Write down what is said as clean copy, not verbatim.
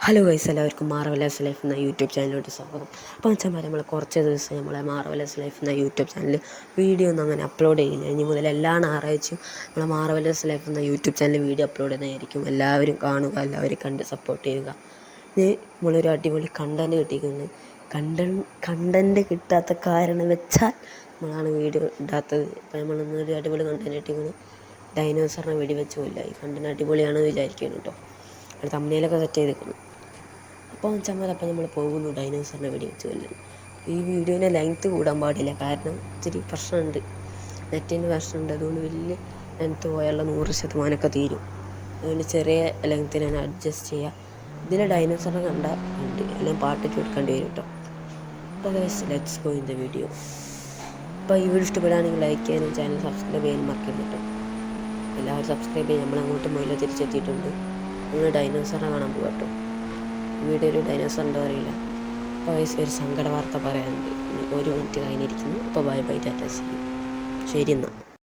Hello guys, എല്ലാവർക്കും marvellous life എന്ന YouTube ചാനലിലോട്ട് സ്വാഗതം. അപ്പോൾ വെച്ചാൽ നമ്മൾ കുറച്ച് ദിവസം നമ്മളെ മാർവലസ് ലൈഫ് എന്ന യൂട്യൂബ് ചാനലിൽ വീഡിയോ ഒന്നും അങ്ങനെ അപ്ലോഡ് ചെയ്യില്ല. ഇനി മുതൽ എല്ലാ ഞായറാഴ്ചയും നമ്മളെ മാർവലസ് ലൈഫ് എന്ന യൂട്യൂബ് ചാനലിൽ വീഡിയോ അപ്ലോഡ് ചെയ്യുന്നതായിരിക്കും. എല്ലാവരും കാണുക, എല്ലാവരും കണ്ട് സപ്പോർട്ട് ചെയ്യുക. ഇനി നമ്മളൊരു അടിപൊളി കണ്ടൻറ്റ് കിട്ടിയിരിക്കുന്നത്. കണ്ടൻറ്റ് കിട്ടാത്ത കാരണം വെച്ചാൽ നമ്മളാണ് വീഡിയോ ഇടാത്തത്. അപ്പോൾ നമ്മളൊന്നൊരു അടിപൊളി കണ്ടൻറ്റ് കിട്ടിയിരിക്കുന്നത് ഡൈനോസറിനെ വെടിവെച്ച് കൊല്ല. ഈ കണ്ടൻറ്റ് അടിപൊളിയാണെന്ന് വിചാരിക്കുന്നു കേട്ടോ. അത് തമ്മിലൊക്കെ സെറ്റ് ചെയ്തേക്കുന്നു. അപ്പോൾ വെച്ചാൽ നമ്മൾ പോകുന്നു ഡൈനോസറിനെ വെടിവെച്ച് കൊല്ലുന്നു. ഈ വീഡിയോൻ്റെ ലെങ്ത്ത് കൂടാൻ പാടില്ല, കാരണം ഇത്തിരി പ്രശ്നമുണ്ട്, നെറ്റിൻ്റെ പ്രശ്നമുണ്ട്. അതുകൊണ്ട് വലിയ ലെങ്ത്ത് പോയാലുള്ള 100% തീരും. അതുകൊണ്ട് ചെറിയ ലെങ്ത്തിനാണ് അഡ്ജസ്റ്റ് ചെയ്യുക. ഇതിലെ ഡൈനോസറിനെ കണ്ട് എല്ലാം പാട്ടിട്ട് കൊടുക്കേണ്ടി വരും കേട്ടോ. അപ്പോൾ let's go in the video. അപ്പോൾ ഈ വീഡിയോ ഇഷ്ടപ്പെടുകയാണെങ്കിൽ ലൈക്ക് ചെയ്യാനും ചാനൽ സബ്സ്ക്രൈബ് ചെയ്യാനും മറക്കരുത് കേട്ടോ. എല്ലാവരും സബ്സ്ക്രൈബ് ചെയ്യാൻ നമ്മളങ്ങോട്ട് മൊയില തിരിച്ചെത്തിയിട്ടുണ്ട്. നമ്മൾ ഡൈനോസറിനെ കാണാൻ പോകാം കേട്ടോ. വീഡിയോയിൽ ഡൈനോസർ ഉണ്ടോ അറിയില്ല. അപ്പോൾ ഒരു സങ്കട വാർത്ത പറയാനുണ്ട്. 1 മിനിറ്റ് കഴിഞ്ഞിരിക്കുന്നു. അപ്പോൾ ബൈ ബൈ, ടാറ്റ, ശരി എന്നാൽ.